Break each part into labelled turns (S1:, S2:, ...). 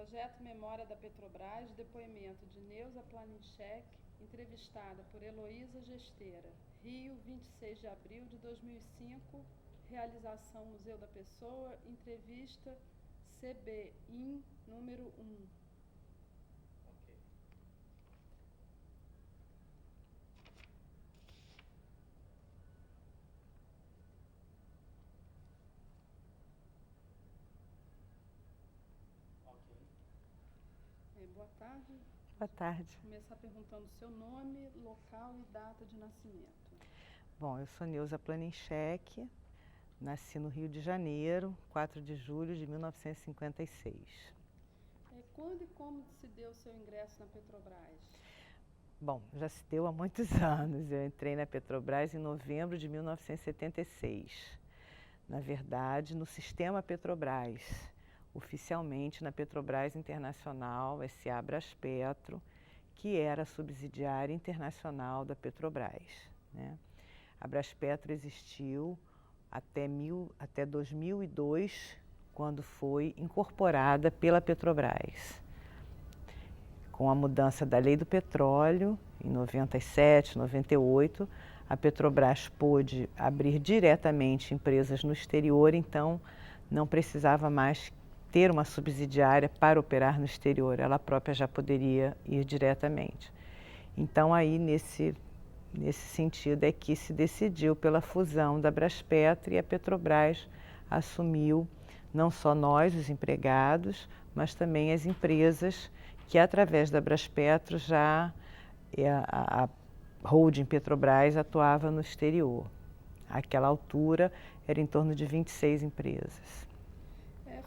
S1: Projeto Memória da Petrobras, depoimento de Neuza Planinchek, entrevistada por Heloísa Gesteira. Rio, 26 de abril de 2005, realização Museu da Pessoa, entrevista CBIN número 1. Boa tarde.
S2: Boa tarde.
S1: Vou começar perguntando seu nome, local e data de nascimento.
S2: Bom, eu sou Neuza Planinchek, nasci no Rio de Janeiro, 4 de julho de 1956.
S1: Quando e como se deu o seu ingresso na Petrobras?
S2: Bom, já se deu há muitos anos. Eu entrei na Petrobras em novembro de 1976. Na verdade, no sistema Petrobras, oficialmente na Petrobras Internacional, S.A. Braspetro, que era a subsidiária internacional da Petrobras, né? A Braspetro existiu até 2002, quando foi incorporada pela Petrobras. Com a mudança da Lei do Petróleo, em 97, 98, a Petrobras pôde abrir diretamente empresas no exterior, então não precisava mais ter uma subsidiária para operar no exterior, ela própria já poderia ir diretamente. Então aí nesse sentido é que se decidiu pela fusão da Braspetro, e a Petrobras assumiu não só nós, os empregados, mas também as empresas que através da Braspetro já a holding Petrobras atuava no exterior. Àquela altura era em torno de 26 empresas.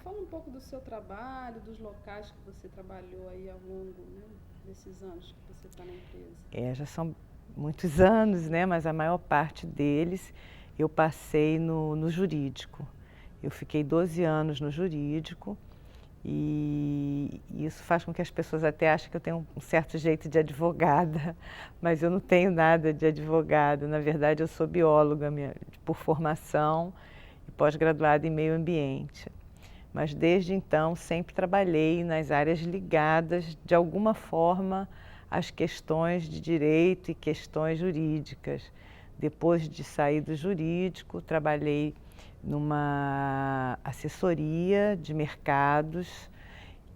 S1: Fala um pouco do seu trabalho, dos locais que você trabalhou aí ao longo, né, desses anos que você está na empresa.
S2: Já são muitos anos, né, mas a maior parte deles eu passei no jurídico. Eu fiquei 12 anos no jurídico e isso faz com que as pessoas até achem que eu tenho um certo jeito de advogada, mas eu não tenho nada de advogada. Na verdade, eu sou bióloga por formação e pós-graduada em meio ambiente. Mas desde então sempre trabalhei nas áreas ligadas de alguma forma às questões de direito e questões jurídicas. Depois de sair do jurídico, trabalhei numa assessoria de mercados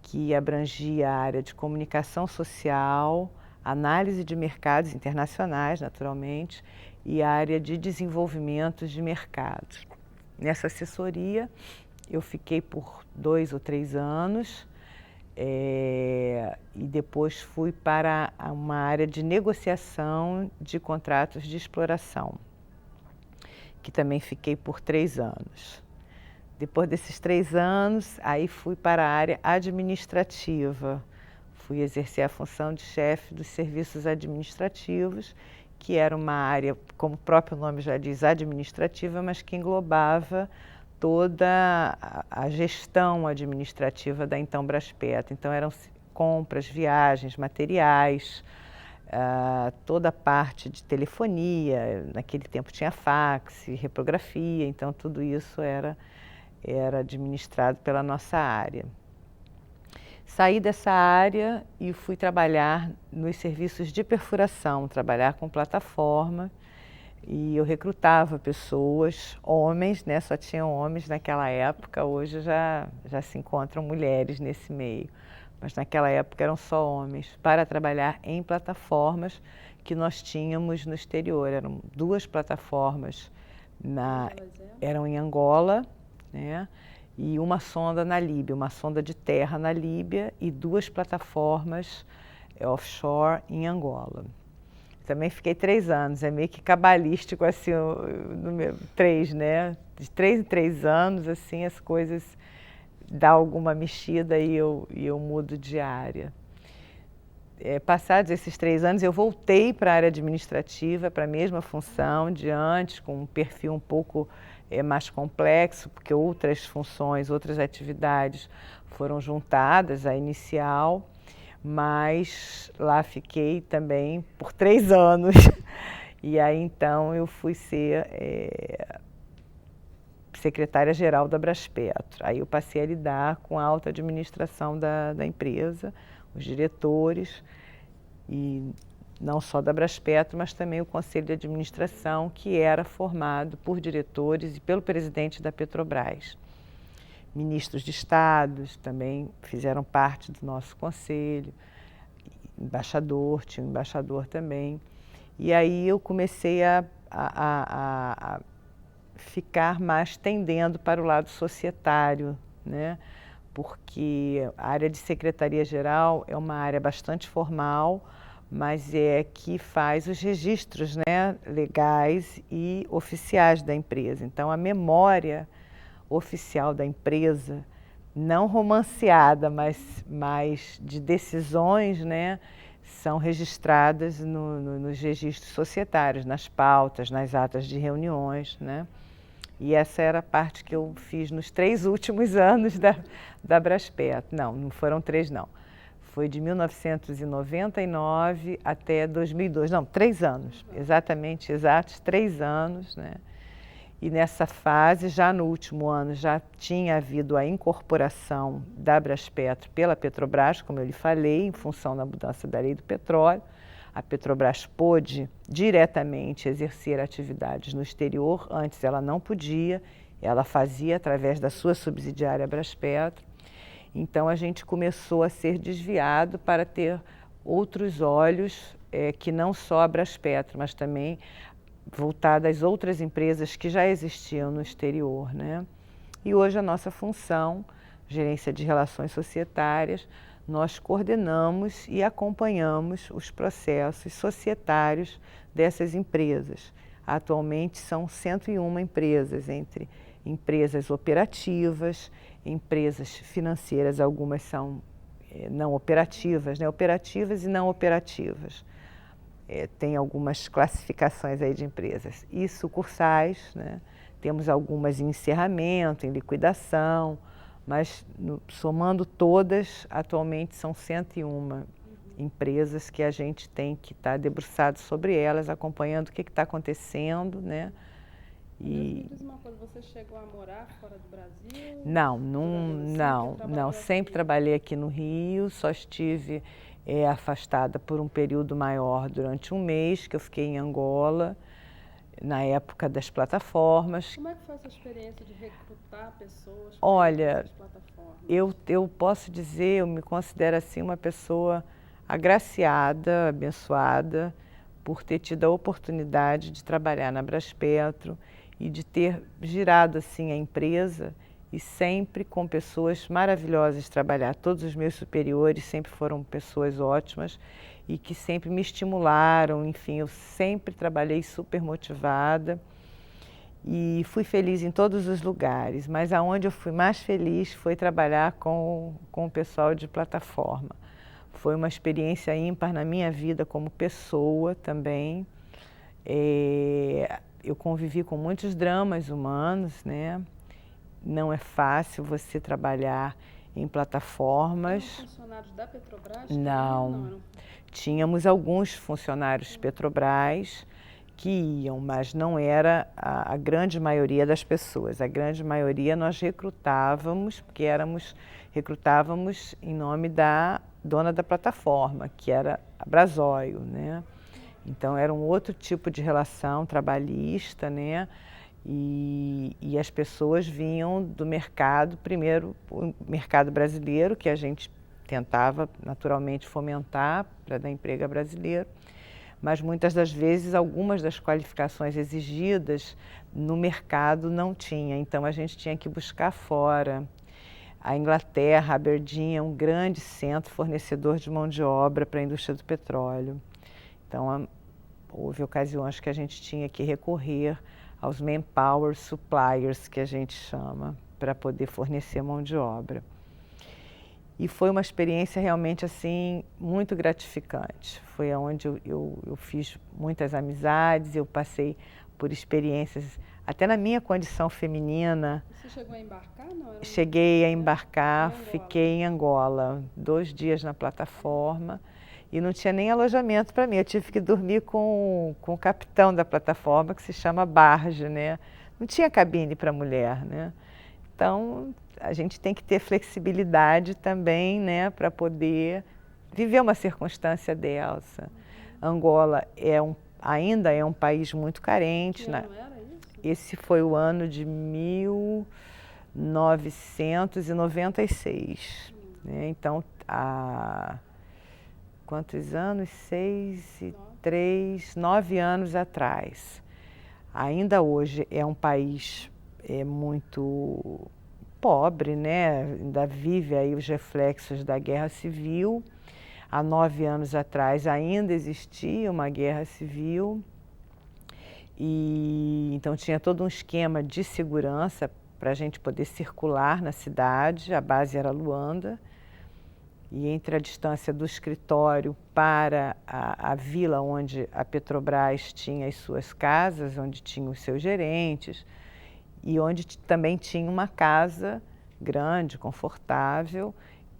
S2: que abrangia a área de comunicação social, análise de mercados internacionais, naturalmente, e a área de desenvolvimento de mercados. Nessa assessoria, eu fiquei por 2 ou 3 anos e depois fui para uma área de negociação de contratos de exploração, que também fiquei por 3 anos. Depois desses 3 anos, aí fui para a área administrativa. Fui exercer a função de chefe dos serviços administrativos, que era uma área, como o próprio nome já diz, administrativa, mas que englobava toda a gestão administrativa da então Braspetro. Então eram compras, viagens, materiais, toda a parte de telefonia, naquele tempo tinha fax, reprografia, então tudo isso era administrado pela nossa área. Saí dessa área e fui trabalhar nos serviços de perfuração, trabalhar com plataforma. E eu recrutava pessoas, homens, né? Só tinham homens naquela época, hoje já se encontram mulheres nesse meio. Mas naquela época eram só homens, para trabalhar em plataformas que nós tínhamos no exterior. Eram 2 plataformas, eram em Angola, né? E uma sonda na Líbia, uma sonda de terra na Líbia e 2 plataformas offshore em Angola. Também fiquei 3 anos, é meio que cabalístico assim, o número 3, né? De 3 em 3 anos, assim, as coisas dão alguma mexida e eu mudo de área. Passados esses 3 anos, eu voltei para a área administrativa, para a mesma função de antes, com um perfil um pouco mais complexo, porque outras funções, outras atividades foram juntadas à inicial. Mas lá fiquei também por 3 anos. E aí então eu fui ser secretária-geral da Braspetro. Aí eu passei a lidar com a alta administração da empresa, os diretores, e não só da Braspetro, mas também o conselho de administração, que era formado por diretores e pelo presidente da Petrobras. Ministros de estados também fizeram parte do nosso conselho, embaixador, tinha um embaixador também. E aí eu comecei a ficar mais tendendo para o lado societário, né? Porque a área de secretaria-geral é uma área bastante formal, mas é que faz os registros, né, legais e oficiais da empresa. Então, a memória oficial da empresa, não romanceada, mas de decisões, né, são registradas nos registros societários, nas pautas, nas atas de reuniões, né? E essa era a parte que eu fiz nos 3 últimos anos da Braspetro. Não foram 3 não. Foi de 1999 até 2002, não, 3 anos, exatos 3 anos, né? E nessa fase, já no último ano, já tinha havido a incorporação da Braspetro pela Petrobras, como eu lhe falei, em função da mudança da lei do petróleo. A Petrobras pôde diretamente exercer atividades no exterior, antes ela não podia, ela fazia através da sua subsidiária Braspetro. Então a gente começou a ser desviado para ter outros olhos, que não só a Braspetro, mas também voltada às outras empresas que já existiam no exterior, né? E hoje a nossa função, gerência de relações societárias, nós coordenamos e acompanhamos os processos societários dessas empresas. Atualmente são 101 empresas, entre empresas operativas, empresas financeiras, algumas são não operativas, né? Operativas e não operativas. Tem algumas classificações aí de empresas. E sucursais, né? Temos algumas em encerramento, em liquidação, mas somando todas, atualmente são 101 empresas que a gente tem que estar debruçado sobre elas, acompanhando o que está acontecendo, né?
S1: Me diz uma coisa, você chegou a morar fora do Brasil?
S2: Não, sempre trabalhei aqui no Rio, só estive afastada por um período maior durante um mês, que eu fiquei em Angola, na época das plataformas.
S1: Como é que foi essa experiência de recrutar pessoas
S2: para
S1: essas plataformas?
S2: Eu posso dizer, eu me considero assim uma pessoa agraciada, abençoada, por ter tido a oportunidade de trabalhar na Braspetro e de ter girado assim a empresa e sempre com pessoas maravilhosas de trabalhar. Todos os meus superiores sempre foram pessoas ótimas e que sempre me estimularam, enfim, eu sempre trabalhei super motivada e fui feliz em todos os lugares, mas aonde eu fui mais feliz foi trabalhar com o pessoal de plataforma. Foi uma experiência ímpar na minha vida como pessoa também. Eu convivi com muitos dramas humanos, né? Não é fácil você trabalhar em plataformas.
S1: Eram funcionários da Petrobras?
S2: Não. Tínhamos alguns funcionários Petrobras que iam, mas não era a grande maioria das pessoas. A grande maioria nós recrutávamos, porque recrutávamos em nome da dona da plataforma, que era a Brasóio, né? Então era um outro tipo de relação trabalhista, né? E as pessoas vinham do mercado, primeiro o mercado brasileiro, que a gente tentava naturalmente fomentar para dar emprego a brasileiro, mas muitas das vezes algumas das qualificações exigidas no mercado não tinha, então a gente tinha que buscar fora. A Inglaterra, Aberdeen, é um grande centro fornecedor de mão de obra para a indústria do petróleo. Então houve ocasiões que a gente tinha que recorrer aos manpower suppliers, que a gente chama, para poder fornecer mão de obra. E foi uma experiência realmente assim muito gratificante. Foi onde eu fiz muitas amizades, eu passei por experiências, até na minha condição feminina.
S1: Você chegou a embarcar? Não,
S2: cheguei a embarcar, fiquei em Angola 2 dias na plataforma e não tinha nem alojamento para mim. Eu tive que dormir com o capitão da plataforma, que se chama Barge, né? não tinha cabine para mulher, né? Então, a gente tem que ter flexibilidade também, né, para poder viver uma circunstância dessa. Angola ainda é um país muito carente.
S1: Que ano era isso?
S2: Esse foi o ano de 1996. Né? Então, há quantos anos? 9 anos atrás. Ainda hoje é um país muito pobre, né? Ainda vive aí os reflexos da guerra civil. Há 9 anos atrás ainda existia uma guerra civil e então tinha todo um esquema de segurança para a gente poder circular na cidade. A base era Luanda e entre a distância do escritório para a vila onde a Petrobras tinha as suas casas, onde tinha os seus gerentes e onde também tinha uma casa grande, confortável,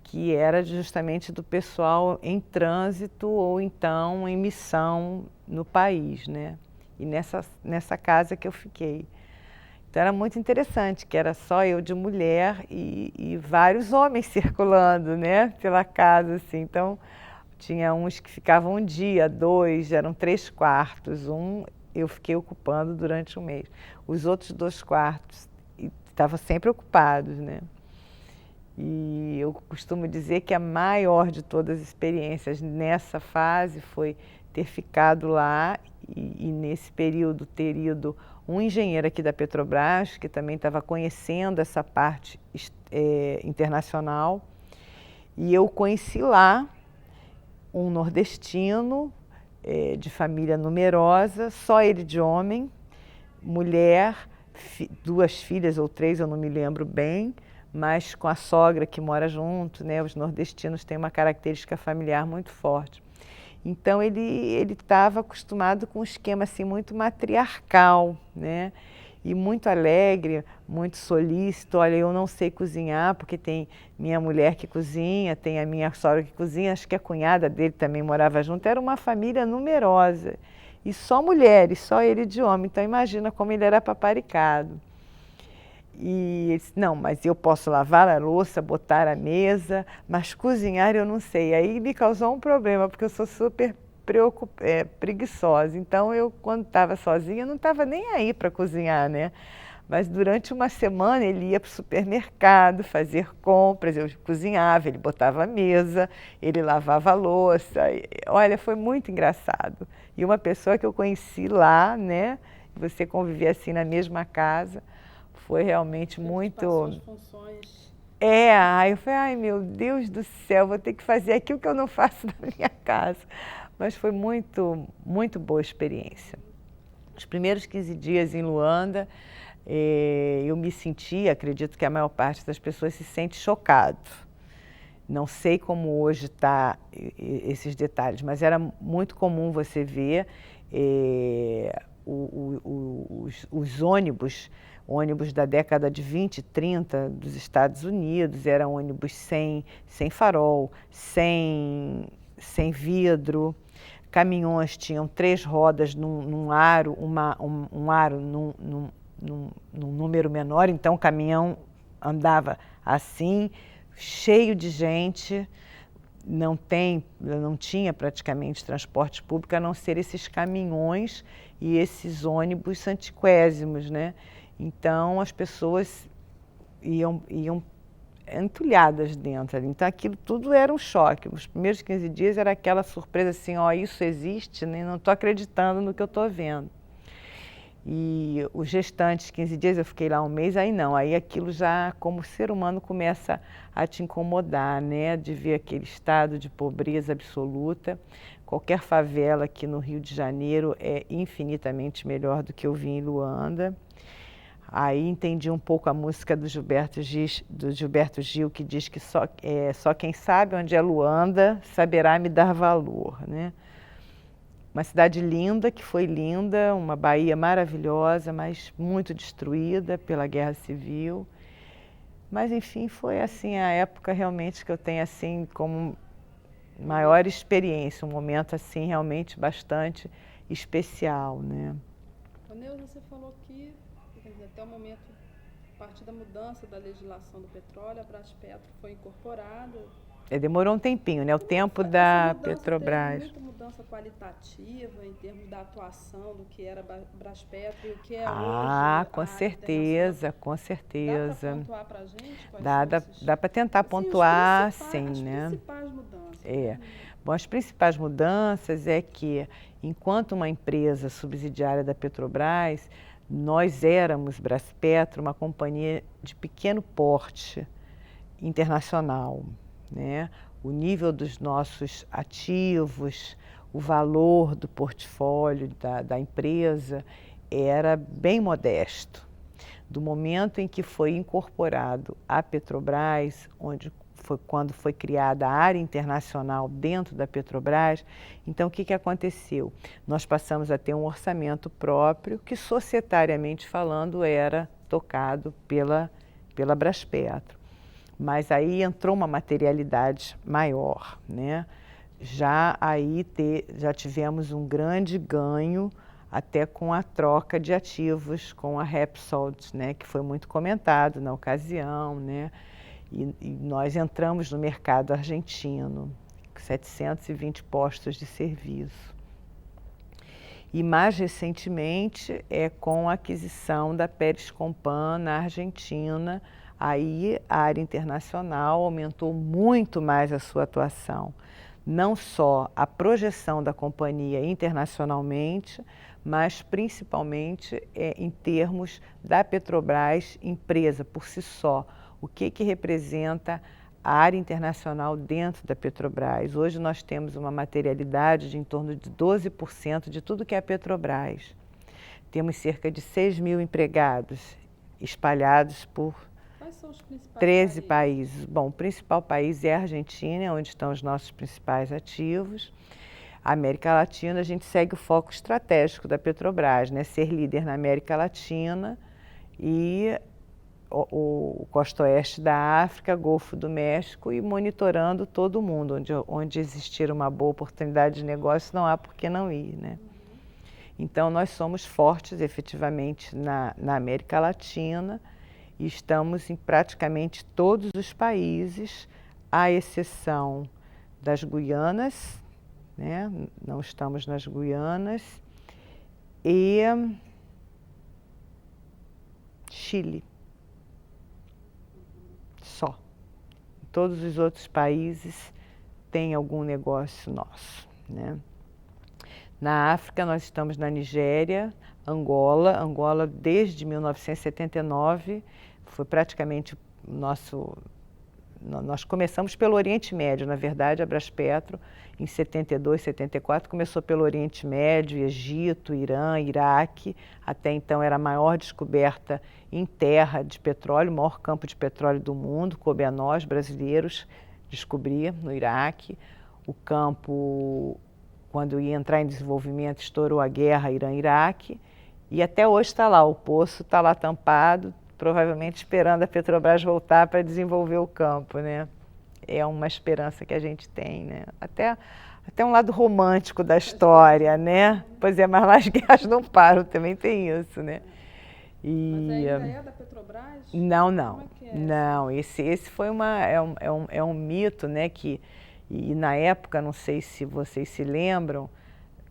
S2: que era justamente do pessoal em trânsito ou então em missão no país, né? E nessa casa que eu fiquei. Então era muito interessante, que era só eu de mulher e vários homens circulando, né, pela casa, assim. Então tinha uns que ficavam um dia, 2, eram 3 quartos, eu fiquei ocupando durante um mês. Os outros 2 quartos estavam sempre ocupados, né? E eu costumo dizer que a maior de todas as experiências nessa fase foi ter ficado lá e nesse período ter ido um engenheiro aqui da Petrobras, que também estava conhecendo essa parte internacional, e eu conheci lá um nordestino de família numerosa, só ele de homem, mulher, 2 filhas ou 3, eu não me lembro bem, mas com a sogra que mora junto, né? Os nordestinos têm uma característica familiar muito forte. Então ele estava acostumado com um esquema assim muito matriarcal, né? E muito alegre, muito solícito. Olha, eu não sei cozinhar porque tem minha mulher que cozinha, tem a minha sogra que cozinha, acho que a cunhada dele também morava junto. Era uma família numerosa e só mulheres, só ele de homem. Então imagina como ele era paparicado. E ele disse, não, mas eu posso lavar a louça, botar a mesa, mas cozinhar eu não sei. Aí me causou um problema, porque eu sou super preguiçosa. Então eu, quando estava sozinha, não estava nem aí para cozinhar, né? Mas durante uma semana ele ia para o supermercado fazer compras, eu cozinhava, ele botava a mesa, ele lavava a louça. Olha, foi muito engraçado. E uma pessoa que eu conheci lá, né? Você convivia assim na mesma casa. Foi realmente muito...
S1: Passou as funções.
S2: Aí eu falei, ai meu Deus do céu, vou ter que fazer aquilo que eu não faço na minha casa. Mas foi muito, muito boa experiência. Os primeiros 15 dias em Luanda, eu me senti, acredito que a maior parte das pessoas se sente chocado. Não sei como hoje está esses detalhes, mas era muito comum você ver os ônibus da década de 20, 30 dos Estados Unidos, eram ônibus sem farol, sem vidro, caminhões tinham 3 rodas num aro, um aro num número menor, então o caminhão andava assim, cheio de gente. Não tinha praticamente transporte público, a não ser esses caminhões e esses ônibus antiquésimos, né? Então as pessoas iam entulhadas dentro. Então aquilo tudo era um choque. Os primeiros 15 dias era aquela surpresa assim, ó, isso existe, né? Não estou acreditando no que eu estou vendo. E os restantes 15 dias, eu fiquei lá um mês, aí aquilo já, como ser humano, começa a te incomodar, né? De ver aquele estado de pobreza absoluta. Qualquer favela aqui no Rio de Janeiro é infinitamente melhor do que eu vi em Luanda. Aí entendi um pouco a música do Gilberto Gil, que diz que só quem sabe onde é Luanda saberá me dar valor, né? Uma cidade linda, que foi linda, uma Bahia maravilhosa, mas muito destruída pela Guerra Civil. Mas, enfim, foi assim a época realmente que eu tenho assim como maior experiência, um momento assim realmente bastante especial, né?
S1: Neuza, você falou que até o momento, a partir da mudança da legislação do petróleo, a Braspetro foi incorporada.
S2: Demorou um tempinho, né? O tempo da Petrobras.
S1: Teve muita mudança qualitativa em termos da atuação do que era Braspetro e o que é hoje.
S2: Com certeza, com certeza.
S1: Dá para pontuar para a gente?
S2: Dá para tentar pontuar, sim,
S1: né?
S2: As
S1: principais mudanças.
S2: Bom, as principais mudanças é que, enquanto uma empresa subsidiária da Petrobras, nós éramos, Braspetro, uma companhia de pequeno porte internacional, né? O nível dos nossos ativos, o valor do portfólio da empresa era bem modesto. Do momento em que foi incorporado a Petrobras, quando foi criada a área internacional dentro da Petrobras, então o que aconteceu? Nós passamos a ter um orçamento próprio que, societariamente falando, era tocado pela Braspetro. Mas aí entrou uma materialidade maior, né? Já tivemos um grande ganho até com a troca de ativos com a Repsol, né? Que foi muito comentado na ocasião, né? E nós entramos no mercado argentino, 720 postos de serviço. E mais recentemente com a aquisição da Pérez Compán na Argentina, aí a área internacional aumentou muito mais a sua atuação. Não só a projeção da companhia internacionalmente, mas principalmente em termos da Petrobras, empresa por si só. O que representa a área internacional dentro da Petrobras? Hoje nós temos uma materialidade de em torno de 12% de tudo que é a Petrobras. Temos cerca de 6 mil empregados espalhados por 13 países. Bom, o principal país é a Argentina, onde estão os nossos principais ativos. A América Latina, a gente segue o foco estratégico da Petrobras, né? Ser líder na América Latina e o costa oeste da África, Golfo do México, e monitorando todo mundo. Onde existir uma boa oportunidade de negócio, não há por que não ir, né? Então, nós somos fortes, efetivamente, na América Latina, e estamos em praticamente todos os países, à exceção das Guianas, né? Não estamos nas Guianas, e Chile. Só. Todos os outros países têm algum negócio nosso, né? Na África, nós estamos na Nigéria, Angola desde 1979, foi praticamente nós começamos pelo Oriente Médio, na verdade, a Braspetro, em 72, 74, começou pelo Oriente Médio, Egito, Irã, Iraque, até então era a maior descoberta em terra de petróleo, o maior campo de petróleo do mundo, coube a nós, brasileiros, descobrir no Iraque. O campo, quando ia entrar em desenvolvimento, estourou a guerra Irã-Iraque, e até hoje está lá, o poço está lá tampado, provavelmente esperando a Petrobras voltar para desenvolver o campo, né? É uma esperança que a gente tem, né? Até um lado romântico da história, né? Pois é, mas lá as guerras não param, também tem isso, né?
S1: Mas ainda é da Petrobras?
S2: Não.
S1: Como é que é?
S2: Não, esse foi um mito, né? E na época, não sei se vocês se lembram,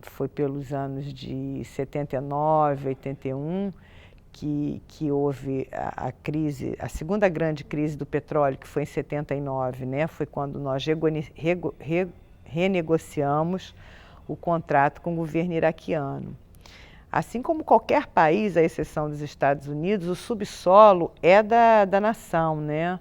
S2: foi pelos anos de 79, 81, que houve a crise, a segunda grande crise do petróleo, que foi em 79, né? Foi quando nós renegociamos o contrato com o governo iraquiano. Assim como qualquer país, à exceção dos Estados Unidos, o subsolo é da nação, né?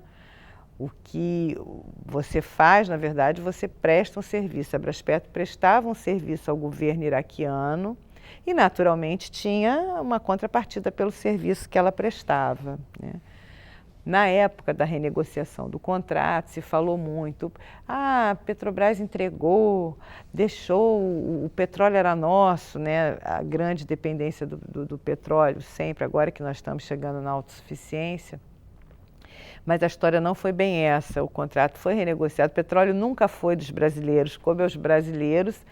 S2: O que você faz, na verdade, você presta um serviço. A Braspetro prestava um serviço ao governo iraquiano e, naturalmente, tinha uma contrapartida pelo serviço que ela prestava, né? Na época da renegociação do contrato, se falou muito, a Petrobras entregou, deixou, o petróleo era nosso, né? A grande dependência do petróleo sempre, agora que nós estamos chegando na autossuficiência. Mas a história não foi bem essa, o contrato foi renegociado, o petróleo nunca foi dos brasileiros, coube aos brasileiros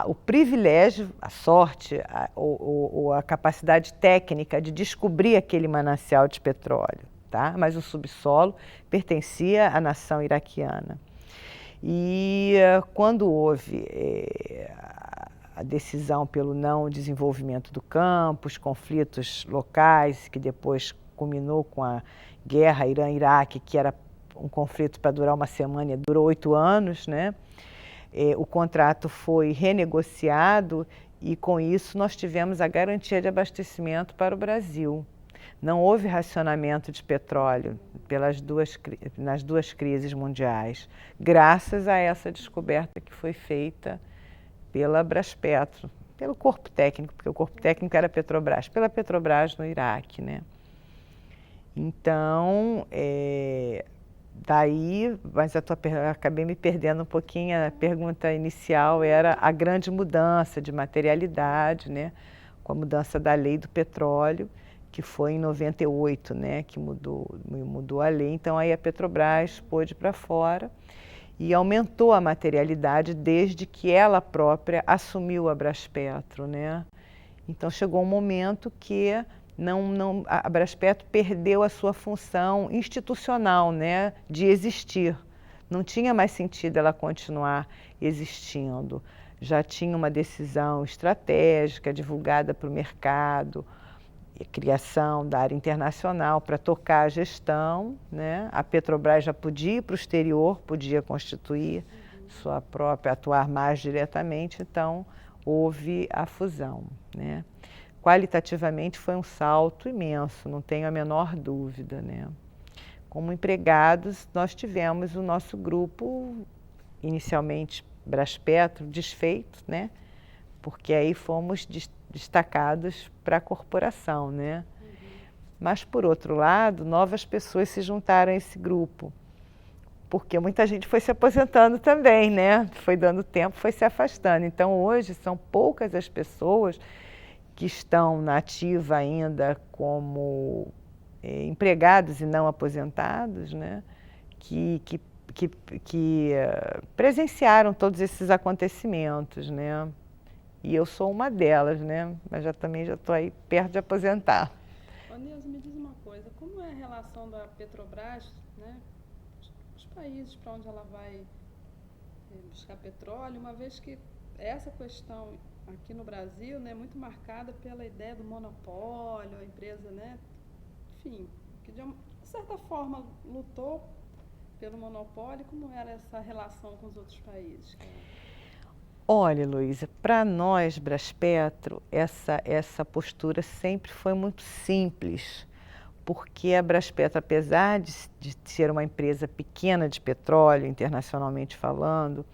S2: o privilégio, a sorte, ou a capacidade técnica de descobrir aquele manancial de petróleo, tá? Mas o subsolo pertencia à nação iraquiana. E quando houve a decisão pelo não desenvolvimento do campo, os conflitos locais, que depois culminou com a guerra Irã-Iraque, que era um conflito para durar uma semana e durou 8 anos, né? O contrato foi renegociado e com isso nós tivemos a garantia de abastecimento para o Brasil. Não houve racionamento de petróleo nas duas crises mundiais, graças a essa descoberta que foi feita pela Braspetro, pelo corpo técnico, porque o corpo técnico era Petrobras, pela Petrobras no Iraque, né? Então, daí, mas acabei me perdendo um pouquinho, a pergunta inicial era a grande mudança de materialidade, né? Com a mudança da lei do petróleo, que foi em 98, né? Que mudou a lei, então aí a Petrobras pôde ir para fora e aumentou a materialidade desde que ela própria assumiu a Braspetro, né? Então chegou um momento que a Braspetro perdeu a sua função institucional, né, de existir. Não tinha mais sentido ela continuar existindo. Já tinha uma decisão estratégica divulgada para o mercado, criação da área internacional para tocar a gestão, né? A Petrobras já podia ir para o exterior, podia constituir sua própria, atuar mais diretamente, então houve a fusão, né? Qualitativamente foi um salto imenso, não tenho a menor dúvida, né? Como empregados, nós tivemos o nosso grupo, inicialmente Braspetro, desfeito, né? Porque aí fomos destacados para a corporação, né? Mas, por outro lado, novas pessoas se juntaram a esse grupo, porque muita gente foi se aposentando também, né? Foi dando tempo, foi se afastando. Então, hoje, são poucas as pessoas que estão na ativa ainda como empregados e não aposentados, né? Que presenciaram todos esses acontecimentos, né? E eu sou uma delas, né? Mas também já estou aí perto de aposentar.
S1: Ô, Neuza, me diz uma coisa, como é a relação da Petrobras, né? Os países para onde ela vai buscar petróleo, uma vez que essa questão aqui no Brasil, né, é muito marcada pela ideia do monopólio, a empresa, né? Enfim, que de certa forma lutou pelo monopólio. Como era essa relação com os outros países?
S2: Olha, Luísa, para nós, Braspetro, essa postura sempre foi muito simples, porque a Braspetro, apesar de ser uma empresa pequena de petróleo, internacionalmente falando,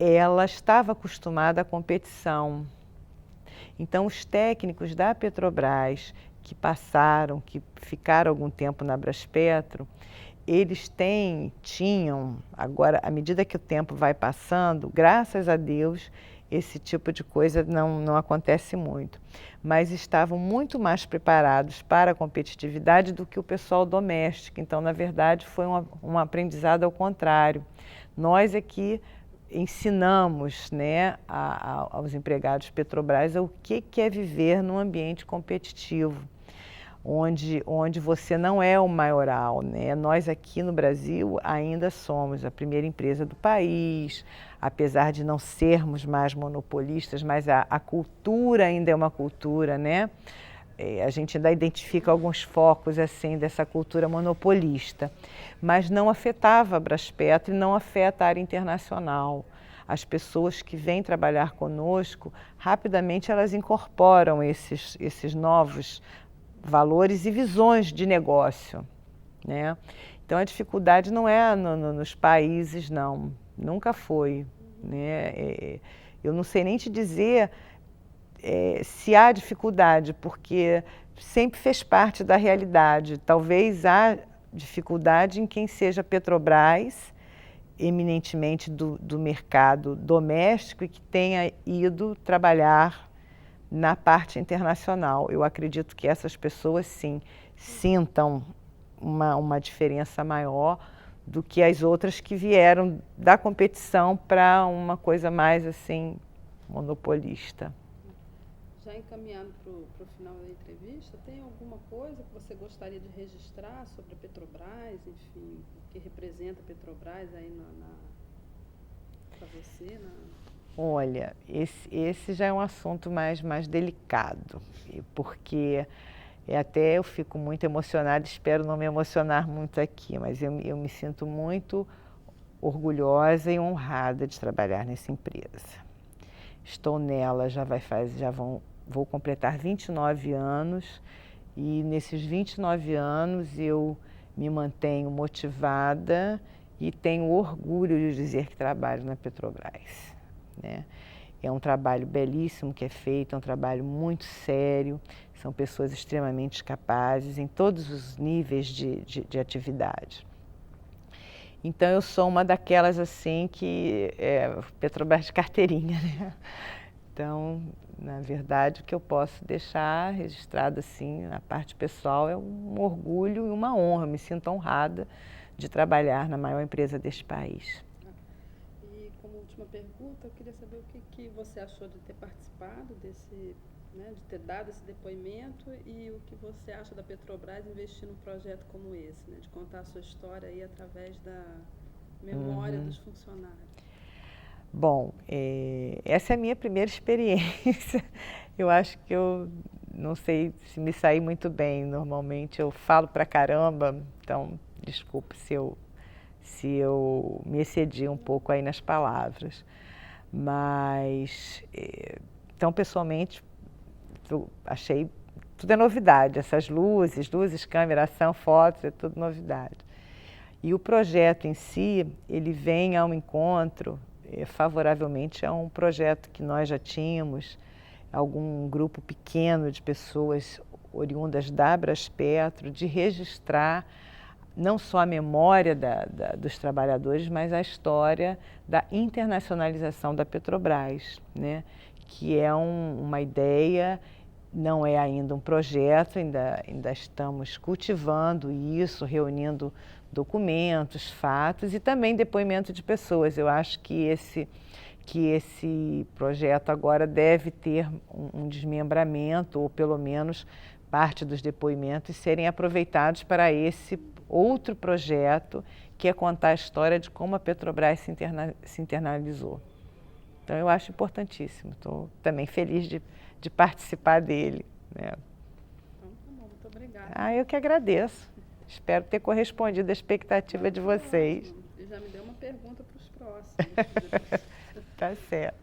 S2: ela estava acostumada à competição. Então, os técnicos da Petrobras que ficaram algum tempo na Braspetro, eles tinham, agora, à medida que o tempo vai passando, graças a Deus, esse tipo de coisa não acontece muito, mas estavam muito mais preparados para a competitividade do que o pessoal doméstico. Então, na verdade, foi um aprendizado ao contrário. Nós aqui ensinamos, né, aos empregados Petrobras o que é viver num ambiente competitivo, onde você não é o maioral, né? Nós aqui no Brasil ainda somos a primeira empresa do país, apesar de não sermos mais monopolistas, mas a cultura ainda é uma cultura, né? A gente ainda identifica alguns focos assim dessa cultura monopolista, mas não afetava a Braspetro e não afeta a área internacional. As pessoas que vêm trabalhar conosco, rapidamente elas incorporam esses novos valores e visões de negócio, né? Então a dificuldade não é nos países, não, nunca foi, né? Eu não sei nem te dizer se há dificuldade, porque sempre fez parte da realidade. Talvez há dificuldade em quem seja Petrobras, eminentemente do mercado doméstico e que tenha ido trabalhar na parte internacional. Eu acredito que essas pessoas, sim, sintam uma diferença maior do que as outras que vieram da competição para uma coisa mais assim monopolista.
S1: Já encaminhando para o final da entrevista, tem alguma coisa que você gostaria de registrar sobre a Petrobras, enfim, o que representa a Petrobras aí para você?
S2: Olha, esse já é um assunto mais delicado, porque até eu fico muito emocionada, espero não me emocionar muito aqui, mas eu me sinto muito orgulhosa e honrada de trabalhar nessa empresa. Estou nela, vou completar 29 anos e nesses 29 anos eu me mantenho motivada e tenho orgulho de dizer que trabalho na Petrobras, né? É um trabalho belíssimo que é feito, é um trabalho muito sério, são pessoas extremamente capazes em todos os níveis de atividade. Então eu sou uma daquelas assim que Petrobras de carteirinha, né? Então, na verdade, o que eu posso deixar registrado assim na parte pessoal é um orgulho e uma honra. Eu me sinto honrada de trabalhar na maior empresa deste país.
S1: E como última pergunta, eu queria saber o que você achou de ter participado desse, né, de ter dado esse depoimento e o que você acha da Petrobras investir num projeto como esse, né, de contar a sua história aí através da memória dos funcionários.
S2: Bom, essa é a minha primeira experiência. Eu acho que eu não sei se me saí muito bem. Normalmente eu falo pra caramba, então desculpe se eu me excedi um pouco aí nas palavras. Mas, então pessoalmente, eu achei tudo é novidade. Essas luzes, câmera, ação, fotos, é tudo novidade. E o projeto em si, ele vem ao encontro favoravelmente a um projeto que nós já tínhamos, algum grupo pequeno de pessoas oriundas da Abraspetro, de registrar não só a memória dos trabalhadores, mas a história da internacionalização da Petrobras, né? Que é uma ideia, não é ainda um projeto, ainda estamos cultivando isso, reunindo documentos, fatos e também depoimento de pessoas. Eu acho que esse projeto agora deve ter um desmembramento, ou pelo menos parte dos depoimentos serem aproveitados para esse outro projeto, que é contar a história de como a Petrobras se internalizou. Então eu acho importantíssimo, estou também feliz de participar dele, né?
S1: Então, tá bom, muito obrigada.
S2: Eu que agradeço. Espero ter correspondido à expectativa de vocês.
S1: E já me deu uma pergunta para os próximos.
S2: Tá certo.